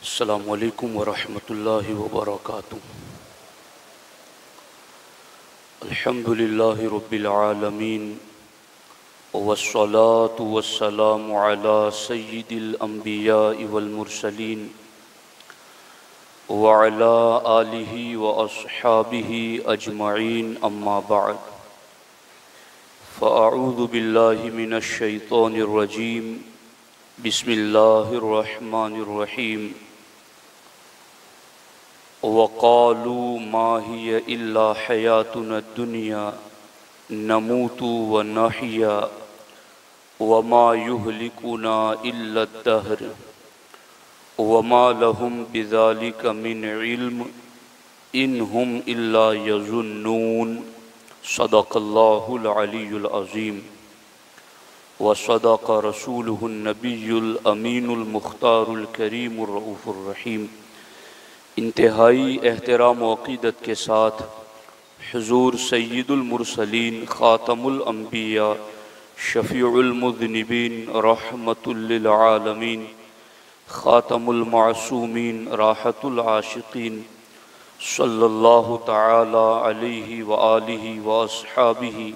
अस्सलामु अलैकुम वरहमतुल्लाहि वबरकातुहू। अल्हम्दुलिल्लाहि रब्बिल आलमीन वस्सलातु वस्सलामु अला सय्यिदिल अंबियाइ वल मुरसलीन व अला आलिहि व अस्हाबिहि अजमईन, अम्मा बअद। फ़अऊज़ु बिल्लाहि मिनश शैतानिर रजीम। बिस्मिल्लाहिर रहमानिर रहीम। वक़ालू मा हिय इल्ला हयातुना दुनिया नमूतु व नहिया व मा युहलिकुना इल्ला दहर व मा लहुम बिज़ालिका मिन इल्म इन हुम इल्ला यज़ुन्नून। सदक़ल्लाहुल अलीयुल अज़ीम व सदक़ रसूलुहुन नबियुल अमीनुल मुख्तारुल करीमुर रऊफ़ुर रहीम। इंतहाई एहतराम व अक़ीदत के साथ हुज़ूर सय्यिदुल मुरसलीन ख़ातमुल अंबिया शफ़ीउल मुज़निबीन रहमतुल लिल आलमीन ख़ातमुल मासूमीन राहतुल आशिक़ीन सल्लल्लाहु तआला अलैहि व आलिहि व अस्हाबिहि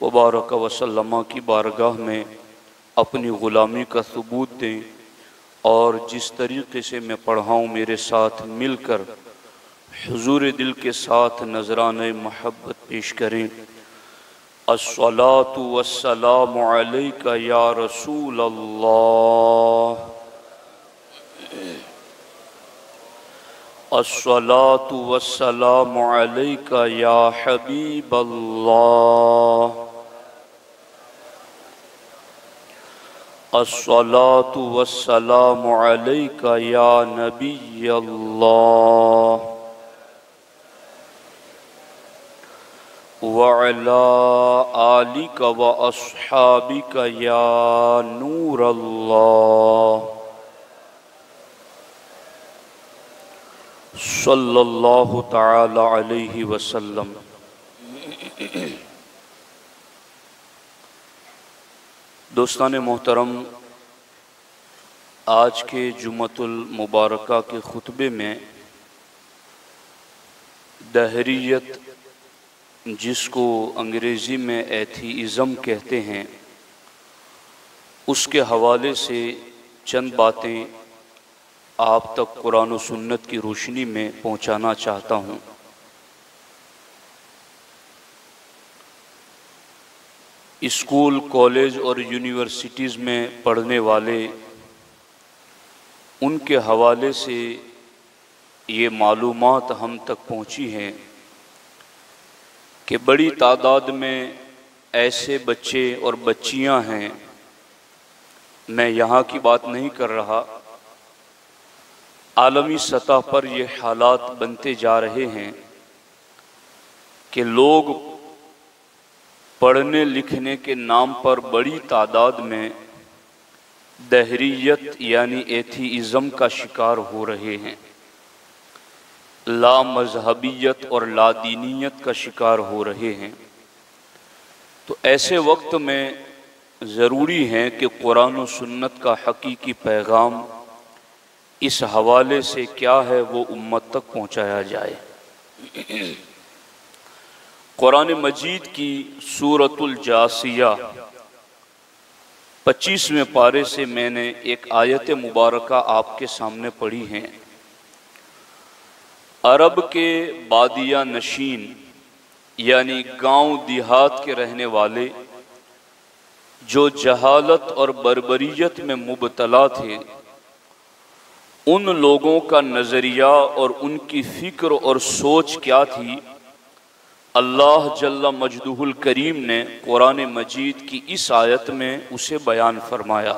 व बारक व सल्लम की बारगाह में अपनी ग़ुलामी का सबूत दें और जिस तरीक़े से मैं पढ़ाऊँ मेरे साथ मिलकर हुज़ूर दिल के साथ नज़राने महब्बत पेश करें। अस्सलातु वस्सलामु अलैका या रसूल अल्लाह, अस्सलातु वस्सलामु अलैका या हबीब अल्लाह, अस्सलातु वस्सलामु अलैका या नबी अल्लाह व अला आलिका व अस्हाबिका या नूर अल्लाह। सल्लल्लाहु तआला अलैहि वसल्लम। दोस्तान मोहतरम, आज के जुम्मतुल मुबारका के खुतबे में दहरियत, जिसको अंग्रेज़ी में एथीइज़्म कहते हैं, उसके हवाले से चंद बातें आप तक कुरान और सुन्नत की रोशनी में पहुंचाना चाहता हूं। स्कूल, कॉलेज और यूनिवर्सिटीज़ में पढ़ने वाले, उनके हवाले से ये मालूमात हम तक पहुंची हैं कि बड़ी तादाद में ऐसे बच्चे और बच्चियां हैं, मैं यहाँ की बात नहीं कर रहा, आलमी सतह पर ये हालात बनते जा रहे हैं कि लोग पढ़ने लिखने के नाम पर बड़ी तादाद में दहरियत यानी एथीइज़्म का शिकार हो रहे हैं, ला मजहबियत और ला दीनियत का शिकार हो रहे हैं। तो ऐसे वक्त में ज़रूरी है कि कुरान और सुन्नत का हकीकी पैगाम इस हवाले से क्या है वो उम्मत तक पहुँचाया जाए। कुरान मजीद की सूरतुल जासिया 25वें पारे से मैंने एक आयत मुबारका आपके सामने पढ़ी है। अरब के बादिया नशीन यानी गांव देहात के रहने वाले, जो जहालत और बर्बरियत में मुबतला थे, उन लोगों का नज़रिया और उनकी फ़िक्र और सोच क्या थी, अल्लाह जल्ला मजदुहुल करीम ने कुरान मजीद की इस आयत में उसे बयान फरमाया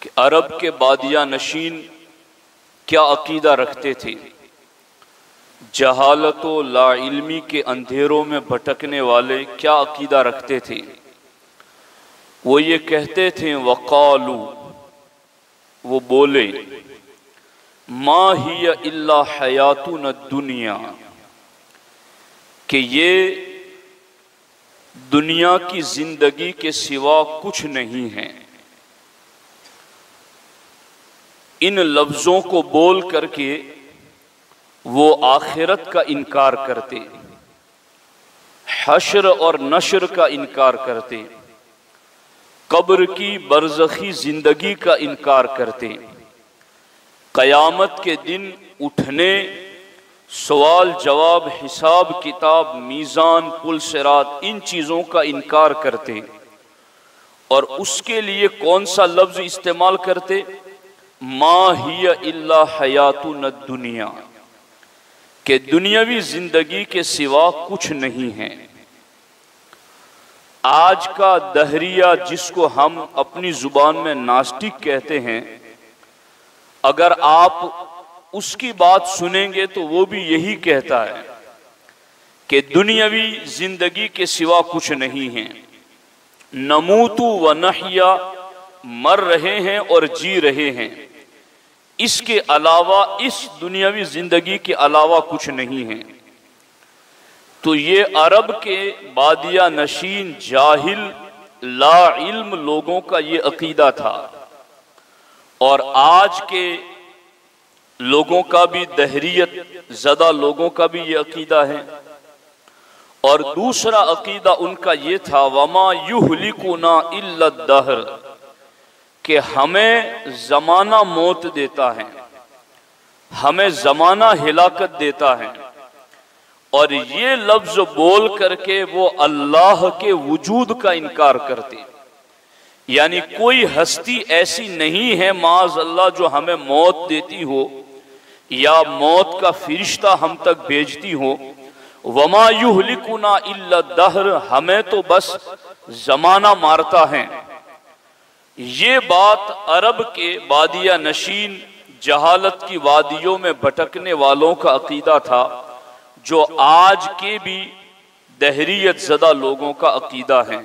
कि अरब के बादिया नशीन क्या अकीदा रखते थे। जहालत व लाइल्मी के अंधेरों में भटकने वाले क्या अकीदा रखते थे। वो ये कहते थे, वक़ालू, वो बोले, मा हिय इल्ला हयातुना दुनिया, कि ये दुनिया की जिंदगी के सिवा कुछ नहीं है। इन लफ्ज़ों को बोल करके वो आखिरत का इनकार करते, हश्र और नश्र का इनकार करते, कब्र की बरज़खी जिंदगी का इनकार करते, क़यामत के दिन उठने, सवाल जवाब, हिसाब किताब, मीज़ान, पुल सिरात, इन चीज़ों का इनकार करते। और उसके लिए कौन सा लफ्ज़ इस्तेमाल करते? मा हिया इल्ला हयातुन दुनिया, कि दुनियावी जिंदगी के सिवा कुछ नहीं है। आज का दहरिया, जिसको हम अपनी जुबान में नास्तिक कहते हैं, अगर आप उसकी बात सुनेंगे तो वो भी यही कहता है कि दुनियावी जिंदगी के सिवा कुछ नहीं है। नमूतु व नहिया, मर रहे हैं और जी रहे हैं, इसके अलावा, इस दुनियावी जिंदगी के अलावा कुछ नहीं है। तो ये अरब के बादिया नशीन जाहिल ला इल्म लोगों का ये अकीदा था, और आज के लोगों का भी, दहरियत ज़दा लोगों का भी ये अकीदा है। और दूसरा अकीदा उनका ये था, वमा युहलिकुना इल्ला दहर, कि हमें ज़माना मौत देता है, हमें ज़माना हिलाकत देता है। और ये लफ्ज़ बोल करके वो अल्लाह के वजूद का इनकार करते, यानी कोई हस्ती ऐसी नहीं है माज़ अल्लाह जो हमें मौत देती हो या मौत का फरिश्ता हम तक भेजती हो। वमा युहलिकुना इल्ला दहर, हमें तो बस ज़माना मारता है। ये बात अरब के बादिया नशीन, जहालत की वादियों में भटकने वालों का अकीदा था, जो आज के भी दहरियत ज़दा लोगों का अकीदा है।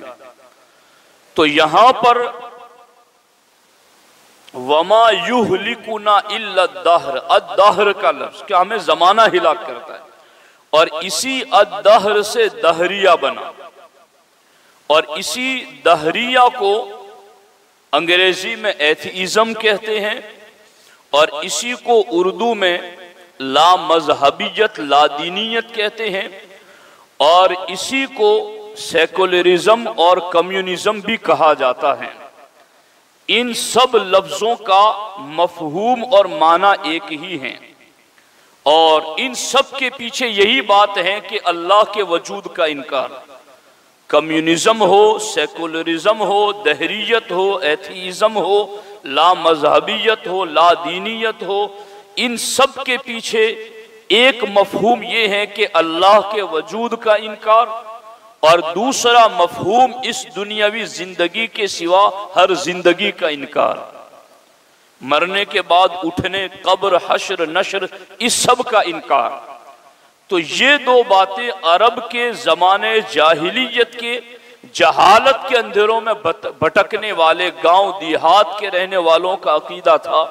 तो यहां पर वमा युहलिकुना इल्ला दहर, अद-दहर का लफ्ज़ क्या हमें ज़माना हिलाक करता है, और इसी अद-दहर से दहरिया बना। और इसी दहरिया को अंग्रेजी में एथीइज़्म कहते हैं, और इसी को उर्दू में ला मजहबियत, ला दीनियत कहते हैं, और इसी को सेकुलरिज्म और कम्युनिज्म भी कहा जाता है। इन सब लफ्ज़ों का मफहूम और माना एक ही है, और इन सब के पीछे यही बात है कि अल्लाह के वजूद का इनकार। कम्युनिज्म हो, सेकुलरिज्म हो, दहरियत हो, एथीइज़्म हो, ला मजहबियत हो, ला दीनियत हो, इन सब के पीछे एक मफहूम ये है कि अल्लाह के वजूद का इनकार, और दूसरा मफहूम इस दुनियावी जिंदगी के सिवा हर जिंदगी का इनकार। मरने के बाद उठने, कब्र, हश्र, नश्र, इस सब का इनकार। तो ये दो बातें अरब के ज़माने जाहिलियत के, जहालत के अंधेरों में भटकने वाले गांव देहात के रहने वालों का अकीदा था।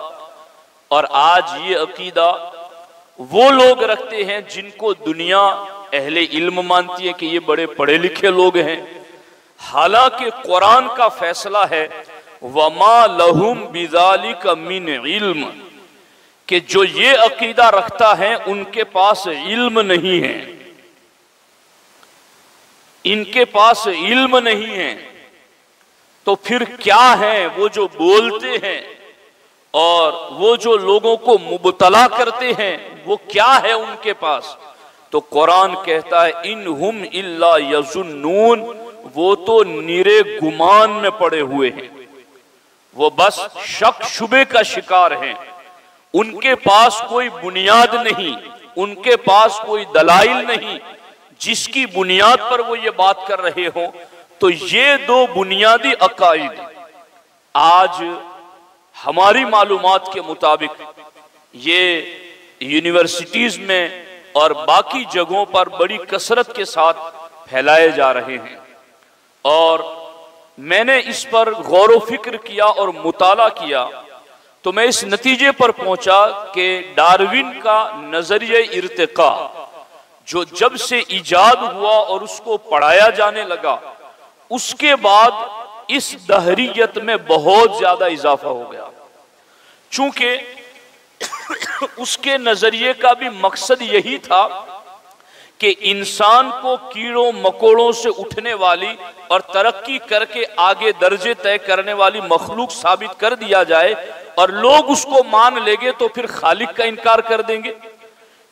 और आज ये अकीदा वो लोग रखते हैं जिनको दुनिया अहले इल्म मानती है कि ये बड़े पढ़े लिखे लोग हैं। हालांकि कुरान का फैसला है, वमा लहुम बिज़ालिका मिन इल्म, कि जो ये अकीदा रखता है उनके पास इल्म नहीं है, इनके पास इल्म नहीं है। तो फिर क्या है वो जो बोलते हैं और वो जो लोगों को मुबतला करते हैं, वो क्या है उनके पास? तो कुरान कहता है, इन हुम इल्ला यजुन्नून, वो तो निरे गुमान में पड़े हुए हैं, वो बस शक शुबे का शिकार हैं। उनके पास कोई बुनियाद नहीं, उनके पास कोई दलाइल नहीं जिसकी बुनियाद पर वो ये बात कर रहे हो। तो ये दो बुनियादी अकाइद आज हमारी मालूमात के मुताबिक ये यूनिवर्सिटीज में और बाकी जगहों पर बड़ी कसरत के साथ फैलाए जा रहे हैं। और मैंने इस पर गौर व फिक्र किया और मुताला किया, तो मैं इस नतीजे पर पहुंचा कि डार्विन का नजरिया इर्तिका जो जब से इजाद हुआ और उसको पढ़ाया जाने लगा, उसके बाद इस दहरियत में बहुत ज्यादा इजाफा हो गया। चूंकि उसके नजरिए का भी मकसद यही था कि इंसान को कीड़ों मकोड़ों से उठने वाली और तरक्की करके आगे दर्जे तय करने वाली मखलूक साबित कर दिया जाए, और लोग उसको मान लेंगे तो फिर खालिक का इनकार कर देंगे,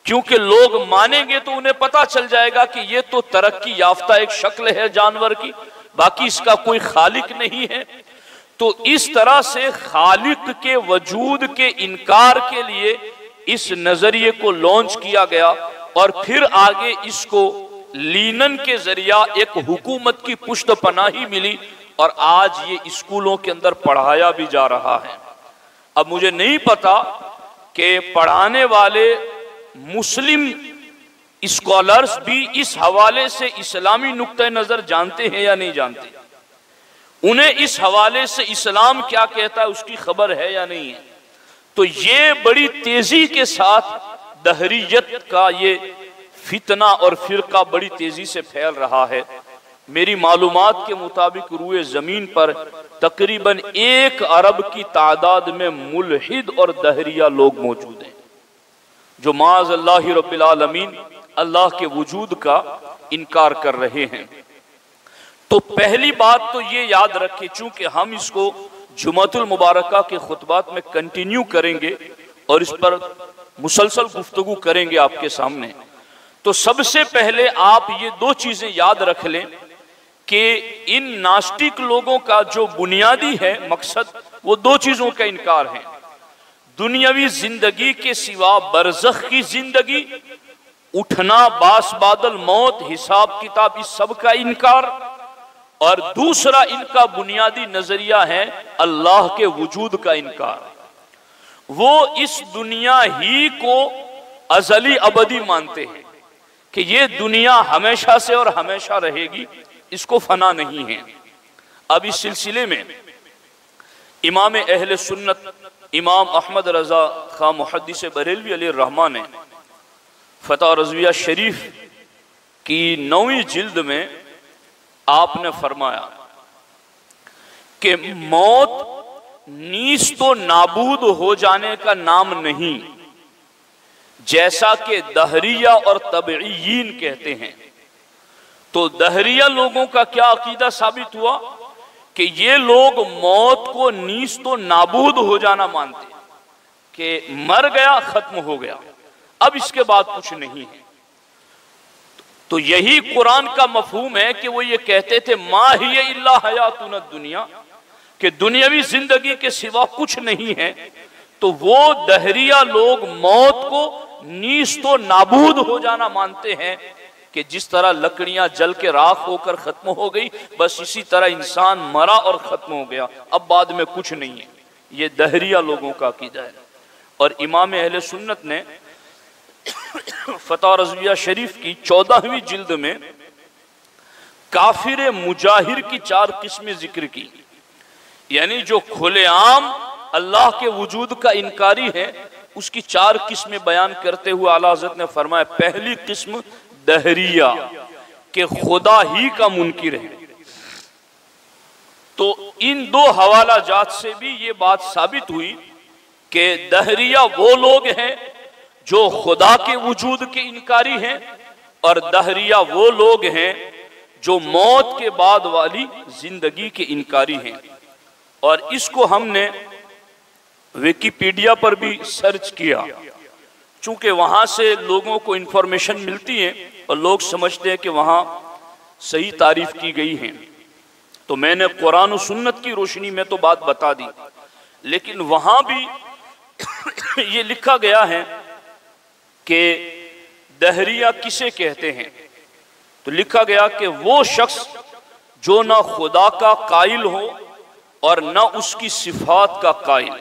क्योंकि लोग मानेंगे तो उन्हें पता चल जाएगा कि ये तो तरक्की याफ्ता एक शक्ल है जानवर की, बाकी इसका कोई खालिक नहीं है। तो इस तरह से खालिक के वजूद के इनकार के लिए इस नजरिए को लॉन्च किया गया, और फिर आगे इसको लीनन के जरिया एक हुकूमत की पुष्ट पनाही मिली, और आज ये स्कूलों के अंदर पढ़ाया भी जा रहा है। अब मुझे नहीं पता कि पढ़ाने वाले मुस्लिम स्कॉलर्स भी इस हवाले से इस्लामी नुक्ते नजर जानते हैं या नहीं जानते, उन्हें इस हवाले से इस्लाम क्या कहता है उसकी खबर है या नहीं है। तो ये बड़ी तेजी के साथ दहरियत का ये फितना और फिरका बड़ी तेजी से फैल रहा है। मेरी मालूमात के मुताबिक रूए जमीन पर तकरीबन 1 अरब की तादाद में मुल्हिद और दहरिया लोग मौजूद हैं, जो माज़ अल्लाह रब्बिल आलमीन अल्लाह के वजूद का इनकार कर रहे हैं। तो पहली बात तो ये याद रखें, चूंकि हम इसको जुमअतुल मुबारका के खुतबात में कंटिन्यू करेंगे और इस पर मुसलसल गुफ्तगू करेंगे आपके सामने, तो सबसे पहले आप ये 2 चीजें याद रख लें कि इन नास्तिक लोगों का जो बुनियादी है मकसद, वो 2 चीजों का इनकार है। दुनियावी जिंदगी के सिवा बरज़ख की जिंदगी, उठना, बास बादल, मौत, हिसाब किताब, इस सब का इनकार, और दूसरा इनका बुनियादी नजरिया है अल्लाह के वजूद का इनकार। वो इस दुनिया ही को अजली अबदी मानते हैं कि ये दुनिया हमेशा से और हमेशा रहेगी, इसको फना नहीं है। अब इस सिलसिले में इमाम अहले सुन्नत इमाम अहमद रजा खां मुहद्दिस बरेलवी अलैहि रहमान ने फतवा रज़विया शरीफ की 9वीं जिल्द में आपने फरमाया कि मौत नीस तो नाबूद हो जाने का नाम नहीं, जैसा कि दहरिया और तबईयीन कहते हैं। तो दहरिया लोगों का क्या अकीदा साबित हुआ कि ये लोग मौत को नीस तो नाबूद हो जाना मानते, कि मर गया खत्म हो गया, अब इसके बाद कुछ नहीं है। तो यही कुरान का मफहूम है कि वो ये कहते थे मा हिय इल्ला हयातुन दुनिया, कि दुनियावी जिंदगी के सिवा कुछ नहीं है। तो वो दहरिया लोग मौत को नीस तो नाबूद हो जाना मानते हैं कि जिस तरह लकड़ियां जल के राख होकर खत्म हो गई, बस इसी तरह इंसान मरा और खत्म हो गया, अब बाद में कुछ नहीं है। ये दहरिया लोगों का अकीदा है। और इमाम अहले सुन्नत ने फतवा रज़विया शरीफ की 14वीं जिल्द में काफिर मुजाहिर की 4 किस्में जिक्र की, यानी जो खुलेआम अल्लाह के वजूद का इनकारी है, उसकी 4 किस्में बयान करते हुए आला हज़रत ने फरमाया, पहली किस्म दहरिया के खुदा ही का मुनकिर है। तो इन 2 हवाला जात से भी ये बात साबित हुई कि दहरिया वो लोग हैं जो खुदा के वजूद के इनकारी हैं, और दहरिया वो लोग हैं जो मौत के बाद वाली जिंदगी के इनकारी हैं। और इसको हमने विकिपीडिया पर भी सर्च किया, चूंकि वहां से लोगों को इंफॉर्मेशन मिलती है और लोग समझते हैं कि वहां सही तारीफ की गई है। तो मैंने कुरान और सुन्नत की रोशनी में तो बात बता दी, लेकिन वहां भी ये लिखा गया है कि दहरिया किसे कहते हैं। तो लिखा गया कि वो शख्स जो ना खुदा का कायल हो और ना उसकी सिफात का कायल,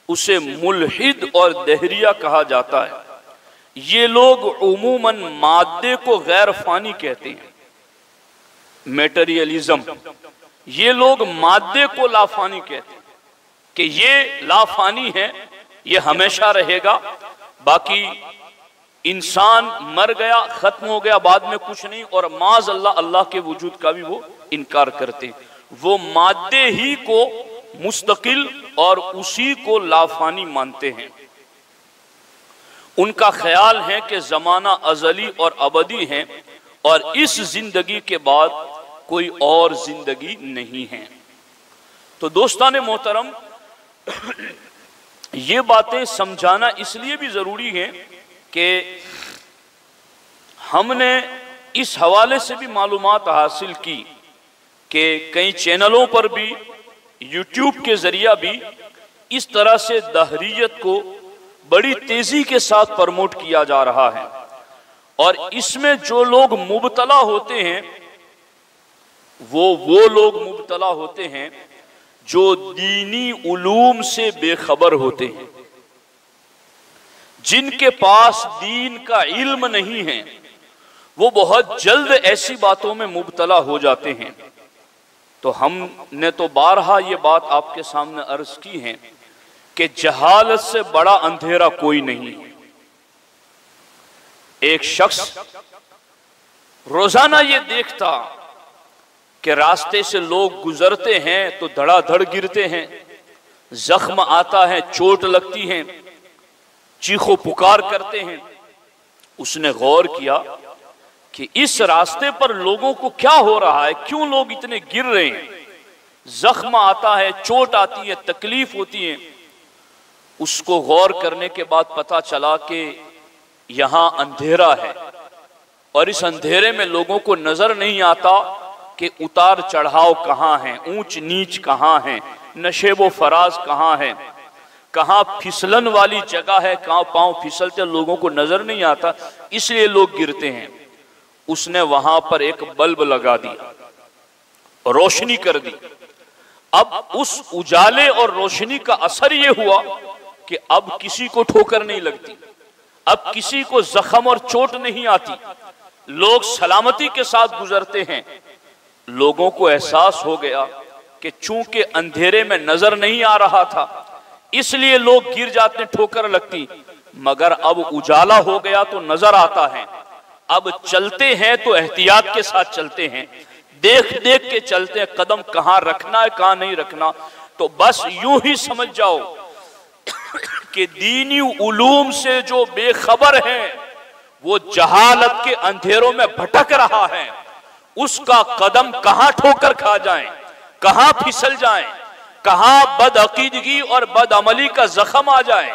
उसे मुल्हिद और दहरिया कहा जाता है। ये लोग उमूमन मादे को गैर फानी कहते हैं, मेटेरियलिज्म। ये लोग मादे को लाफानी कहते हैं कि ये लाफानी है, ये हमेशा रहेगा, बाकी इंसान मर गया खत्म हो गया, बाद में कुछ नहीं। और माज अल्लाह, अल्लाह के वजूद का भी वो इनकार करते हैं। वो मादे ही को मुस्तकिल और उसी को लाफानी मानते हैं। उनका ख्याल है कि ज़माना अज़ली और अबदी है और इस जिंदगी के बाद कोई और जिंदगी नहीं है। तो दोस्तान मोहतरम, ये बातें समझाना इसलिए भी ज़रूरी है कि हमने इस हवाले से भी मालूमात हासिल की कि कई चैनलों पर भी, यूट्यूब के ज़रिया भी इस तरह से दहरियत को बड़ी तेज़ी के साथ प्रमोट किया जा रहा है। और इसमें जो लोग मुबतला होते हैं वो लोग मुबतला होते हैं जो दीनी उलूम से बेखबर होते हैं, जिनके पास दीन का इल्म नहीं है। वो बहुत जल्द ऐसी बातों में मुबतला हो जाते हैं। तो हमने तो बारहा ये बात आपके सामने अर्ज की है कि जहालत से बड़ा अंधेरा कोई नहीं है। एक शख्स रोजाना ये देखता कि रास्ते से लोग गुजरते हैं तो धड़ाधड़ गिरते हैं, जख्म आता है, चोट लगती है, चीखो पुकार करते हैं। उसने गौर किया कि इस रास्ते पर लोगों को क्या हो रहा है, क्यों लोग इतने गिर रहे हैं, जख्म आता है, चोट आती है, तकलीफ होती है। उसको गौर करने के बाद पता चला कि यहां अंधेरा है और इस अंधेरे में लोगों को नजर नहीं आता कि उतार चढ़ाव कहाँ है, ऊंच नीच कहाँ है, नशेबो फराज कहाँ है, कहाँ फिसलन वाली जगह है, कहाँ पांव फिसलते लोगों को नजर नहीं आता, इसलिए लोग गिरते हैं। उसने वहां पर एक बल्ब लगा दिया, रोशनी कर दी। अब उस उजाले और रोशनी का असर यह हुआ कि अब किसी को ठोकर नहीं लगती, अब किसी को जख्म और चोट नहीं आती, लोग सलामती के साथ गुजरते हैं। लोगों को एहसास हो गया कि चूंकि अंधेरे में नजर नहीं आ रहा था इसलिए लोग गिर जाते, ठोकर लगती, मगर अब उजाला हो गया तो नजर आता है। अब चलते हैं तो एहतियात के साथ चलते हैं, देख देख के चलते हैं, कदम कहाँ रखना है कहाँ नहीं रखना। तो बस यूं ही समझ जाओ कि दीनी उलूम से जो बेखबर है वो जहालत के अंधेरों में भटक रहा है। उसका कदम कहां ठोकर खा जाए, कहां फिसल जाए, कहां बदअकीदगी और बदअमली का जख्म आ जाए,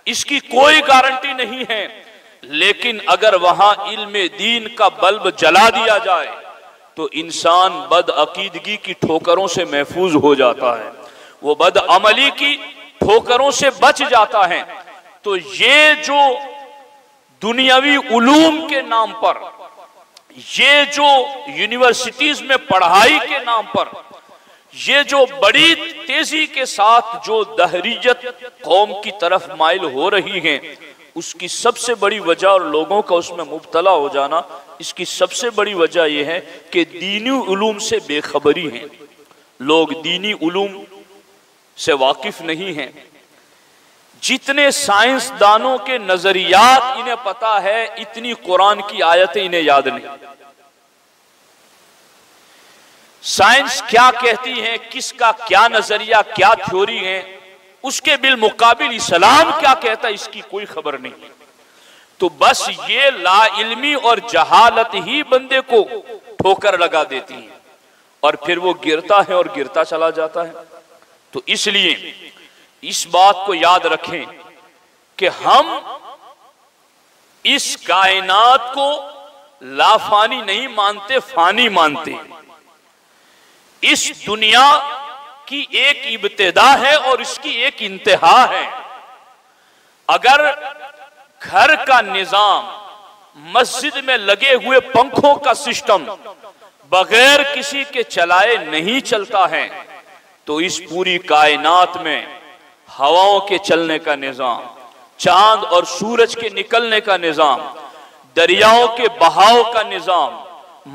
इसकी कोई गारंटी नहीं है। लेकिन अगर वहां इल्मे दीन का बल्ब जला दिया जाए तो इंसान बदअकीदगी की ठोकरों से महफूज हो जाता है, वो बदअमली की ठोकरों से बच जाता है। तो ये जो दुनियावी उलूम के नाम पर, ये जो यूनिवर्सिटीज में पढ़ाई के नाम पर, ये जो बड़ी तेजी के साथ जो दहरियत कौम की तरफ माइल हो रही है, उसकी सबसे बड़ी वजह और लोगों का उसमें मुब्तला हो जाना, इसकी सबसे बड़ी वजह यह है कि दीनी उलूम से बेखबरी है। लोग दीनी उलूम से वाकिफ नहीं हैं। जितने साइंसदानों के नजरियात इन्हें पता है, इतनी कुरान की आयतें इन्हें याद नहीं। साइंस क्या कहती है, किसका क्या नजरिया, क्या थ्योरी है, उसके बिलमुकाबिल इस्लाम क्या कहता है, इसकी कोई खबर नहीं। तो बस ये लाइल्मी और जहालत ही बंदे को ठोकर लगा देती है और फिर वो गिरता है और गिरता चला जाता है। तो इसलिए इस बात को याद रखें कि हम इस कायनात को लाफानी नहीं मानते, फानी मानते। इस दुनिया की एक इब्तिदा है और इसकी एक इंतहा है। अगर घर का निजाम, मस्जिद में लगे हुए पंखों का सिस्टम बगैर किसी के चलाए नहीं चलता है, तो इस पूरी कायनात में हवाओं के चलने का निजाम, चांद और सूरज के निकलने का निजाम, दरियाओं के बहाव का निजाम,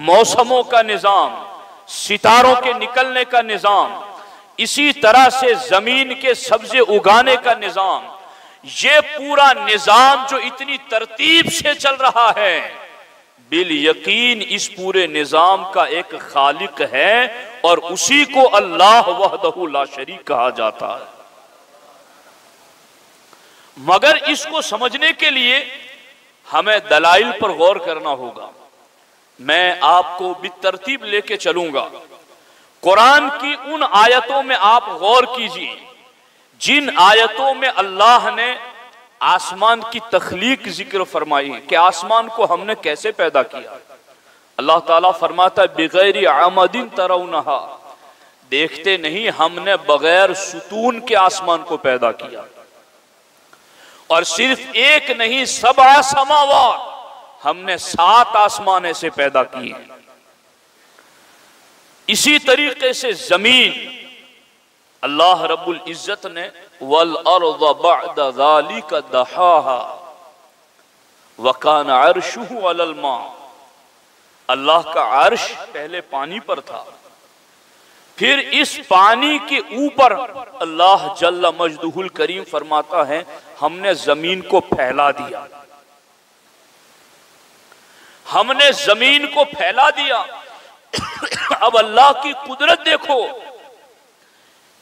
मौसमों का निजाम, सितारों के निकलने का निजाम, इसी तरह से जमीन के सब्जे उगाने का निजाम, ये पूरा निजाम जो इतनी तरतीब से चल रहा है, बिल यकीन इस पूरे निजाम का एक खालिक है और उसी को अल्लाह वहदहू ला शरीक कहा जाता है। मगर इसको समझने के लिए हमें दलाइल पर गौर करना होगा। मैं आपको बितरतीब लेके चलूंगा। कुरान की उन आयतों में आप गौर कीजिए जिन आयतों में अल्लाह ने आसमान की तख्लीक जिक्र फरमाई है कि आसमान को हमने कैसे पैदा किया। अल्लाह ताला फरमाता है बिगैर आमदिन तरौनहा, देखते नहीं हमने बगैर सुतून के आसमान को पैदा किया। और सिर्फ एक नहीं, सबआ समावात, हमने 7 आसमान ऐसे पैदा किए। इसी तरीके से जमीन, अल्लाह रब्बुल इज्जत ने वल अर्द बअद ज़ालिका दहाहा व कान अर्शुहु अलल मा, अल्लाह का अर्श पहले पानी पर था, फिर इस पानी के ऊपर अल्लाह जल्ला मजदुहुल करीम फरमाता है हमने जमीन को फैला दिया, हमने जमीन को फैला दिया। अब अल्लाह की कुदरत देखो,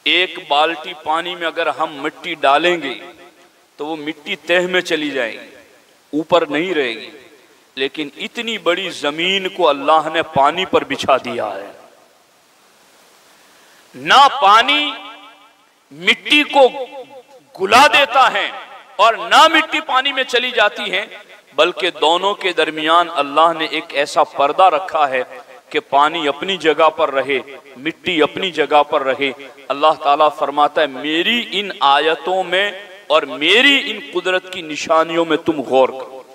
एक बाल्टी पानी में अगर हम मिट्टी डालेंगे तो वो मिट्टी तह में चली जाएगी, ऊपर नहीं रहेगी। लेकिन इतनी बड़ी जमीन को अल्लाह ने पानी पर बिछा दिया है। ना पानी मिट्टी को गुला देता है और ना मिट्टी पानी में चली जाती है, बल्कि दोनों के दरमियान अल्लाह ने एक ऐसा पर्दा रखा है कि पानी अपनी जगह पर रहे, मिट्टी अपनी जगह पर रहे। अल्लाह ताला फरमाता है मेरी इन आयतों में और मेरी इन कुदरत की निशानियों में तुम गौर करो।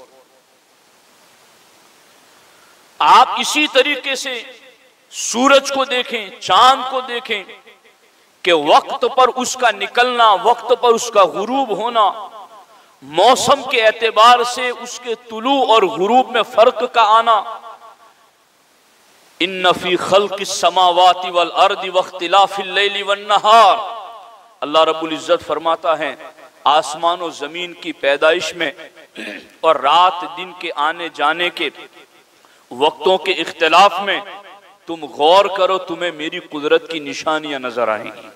आप इसी तरीके से सूरज को देखें, चांद को देखें कि वक्त पर उसका निकलना, वक्त पर उसका गुरूब होना, मौसम के एतबार से उसके तुलू और गुरूब में फर्क का आना। इन्ना फी खल्क़िस समावाति वल अर्दि वख्तिलाफिल लैलि वन नहार, अल्लाह रब्बुल इज्जत फरमाता है आसमान और जमीन की पैदाइश में और रात दिन के आने जाने के वक्तों के इख्तिलाफ में तुम गौर करो, तुम्हें मेरी कुदरत की निशानियां नजर आएंगी।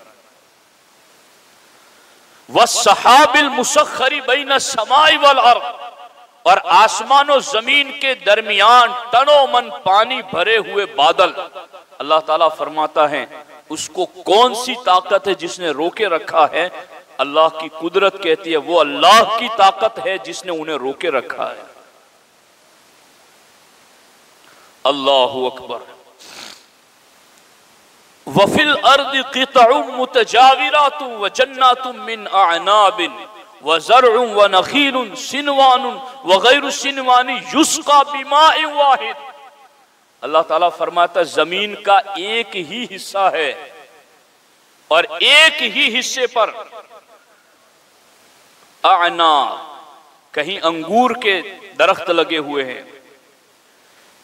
वस्सहाबिल मुसख्खरी बैन समाई वल अर्द, और आसमान और जमीन के दरमियान टनों मन पानी भरे हुए बादल। अल्लाह ताला फरमाता है उसको कौन सी ताकत है जिसने रोके रखा है। अल्लाह की कुदरत कहती है वो अल्लाह की ताकत है जिसने उन्हें रोके रखा है। अल्लाहु अकबर। वफिल अर्द क़ितउम मुतजाविरातुम व जन्नातुम मिन अअनाबिन व ज़रउन व नखीलुन सिनवानुन व गैरु सिनवानी युस्का बिमाइन वाहिद। अल्लाह ताला फरमाता जमीन का एक ही हिस्सा है और एक ही हिस्से पर अनाब, कहीं अंगूर के दरख्त लगे हुए हैं,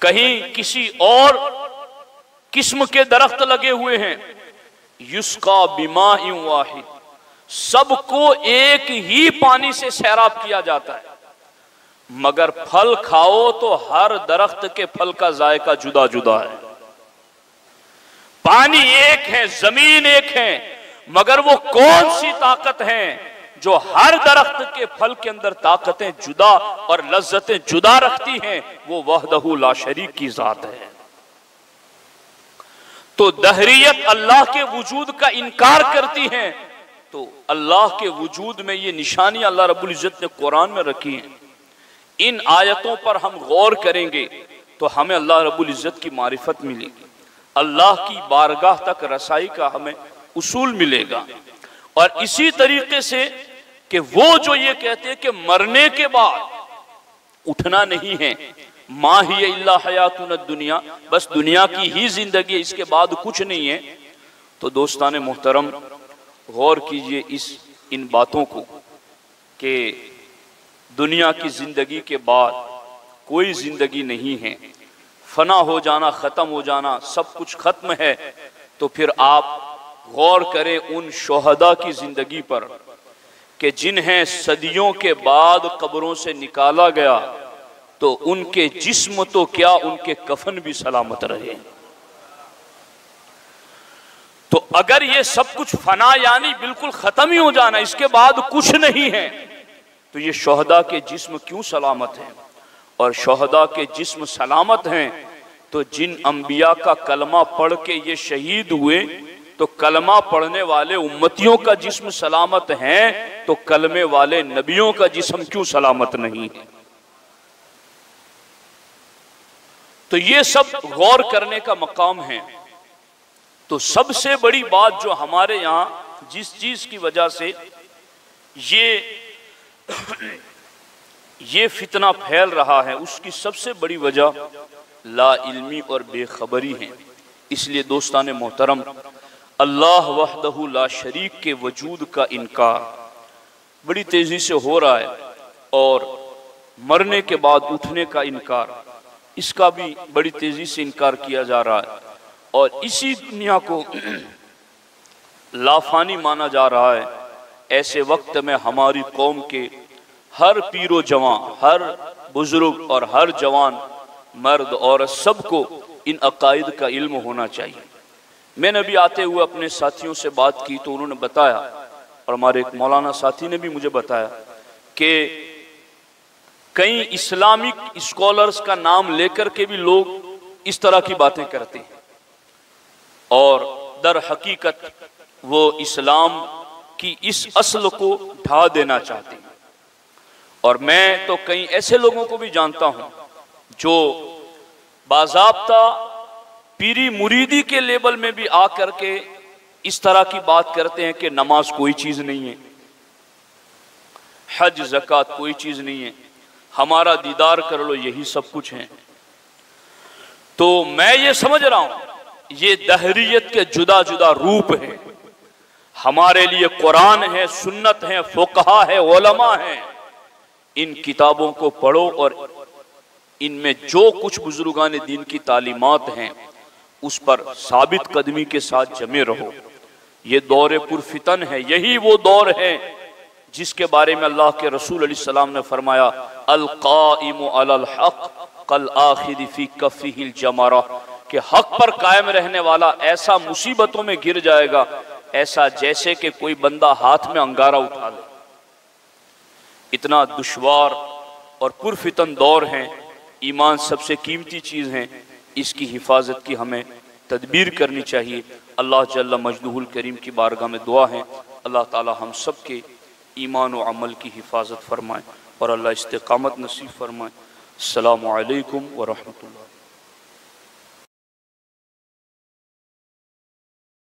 कहीं किसी और किस्म के दरख्त लगे हुए हैं। युस्का बिमाइन वाहिद, सबको एक ही पानी से सैराब किया जाता है, मगर फल खाओ तो हर दरख्त के फल का जायका जुदा जुदा है। पानी एक है, जमीन एक है, मगर वो कौन सी ताकत है जो हर दरख्त के फल के अंदर ताकतें जुदा और लज्जतें जुदा रखती हैं? वो वहदहू ला शरीक की जात है। तो दहरियत अल्लाह के वजूद का इनकार करती है, तो अल्लाह के वजूद में ये निशानियां अल्लाह रब्बुल इज्जत ने कुरान में रखी हैं। इन आयतों पर हम गौर करेंगे तो हमें अल्लाह रब्बुल इज्जत की मारिफत मिलेगी, अल्लाह की बारगाह तक रसाई का हमें उसूल मिलेगा। और इसी तरीके से कि वो जो ये कहते हैं कि मरने के बाद उठना नहीं है, मा हिय इल्ला हयातुन दुनिया, बस दुनिया की ही जिंदगी है, इसके बाद कुछ नहीं है। तो दोस्ताने मोहतरम गौर कीजिए इन बातों को कि दुनिया की जिंदगी के बाद कोई जिंदगी नहीं है, फना हो जाना, खत्म हो जाना, सब कुछ खत्म है। तो फिर आप गौर करें उन शोहदा की जिंदगी पर कि जिन्हें सदियों के बाद कब्रों से निकाला गया, तो उनके जिस्म तो क्या उनके कफन भी सलामत रहे। तो अगर ये सब कुछ फना यानी बिल्कुल खत्म ही हो जाना, इसके बाद कुछ नहीं है, तो ये शोहदा के जिस्म क्यों सलामत हैं? और शोहदा के जिस्म सलामत हैं तो जिन अंबिया का कलमा पढ़ के ये शहीद हुए, तो कलमा पढ़ने वाले उम्मतियों का जिस्म सलामत है, तो कलमे वाले नबियों का जिस्म क्यों सलामत नहीं है? तो ये सब गौर करने का मकाम है। तो सबसे बड़ी बात जो हमारे यहाँ जिस चीज की वजह से ये फितना फैल रहा है, उसकी सबसे बड़ी वजह ला इल्मी और बेखबरी है। इसलिए दोस्तान मोहतरम, अल्लाह वहदहू ला शरीक के वजूद का इनकार बड़ी तेजी से हो रहा है, और मरने के बाद उठने का इनकार, इसका भी बड़ी तेजी से इनकार किया जा रहा है। और इसी दुनिया को लाफानी माना जा रहा है। ऐसे वक्त में हमारी कौम के हर पीरो जवान, हर बुजुर्ग और हर जवान मर्द और सबको इन अकायद का इल्म होना चाहिए। मैंने भी आते हुए अपने साथियों से बात की तो उन्होंने बताया, और हमारे एक मौलाना साथी ने भी मुझे बताया कि कई इस्लामिक स्कॉलर्स का नाम लेकर के भी लोग इस तरह की बातें करते हैं, और दर हकीकत वो इस्लाम की इस असल को ढा देना चाहते हैं। और मैं तो कई ऐसे लोगों को भी जानता हूं जो बाज़ाब्ता पीरी मुरीदी के लेवल में भी आकर के इस तरह की बात करते हैं कि नमाज कोई चीज नहीं है, हज ज़कात कोई चीज नहीं है, हमारा दीदार कर लो, यही सब कुछ है। तो मैं ये समझ रहा हूं ये दहरियत के जुदा जुदा रूप हैं। हमारे लिए कुरान है, सुन्नत है, फुकहा है, उलमा है। इन किताबों को पढ़ो और इनमें जो कुछ बुजुर्गान दीन की तालीमात हैं उस पर साबित कदमी के साथ जमे रहो। ये दौर पुरफितन है, यही वो दौर है जिसके बारे में अल्लाह के रसूल अलैहि सलाम ने फरमाया, अल काइमु अलल हक कल आखिद फी कफ़िहिल जमरा, कि हक पर कायम रहने वाला ऐसा मुसीबतों में गिर जाएगा ऐसा जैसे कि कोई बंदा हाथ में अंगारा उठा ले। इतना दुश्वार और पुरफितन दौर है। ईमान सबसे कीमती चीज़ है, इसकी हिफाजत की हमें तदबीर करनी चाहिए। अल्लाह जल्ल मजदूहुल करीम की बारगाह में दुआ है, अल्लाह ताला हम सब के ईमान व अमल की हिफाजत फरमाए और अल्लाह इस्तिकामत नसीब फरमाए। अस्सलामु अलैकुम व रहमतुल्लाह।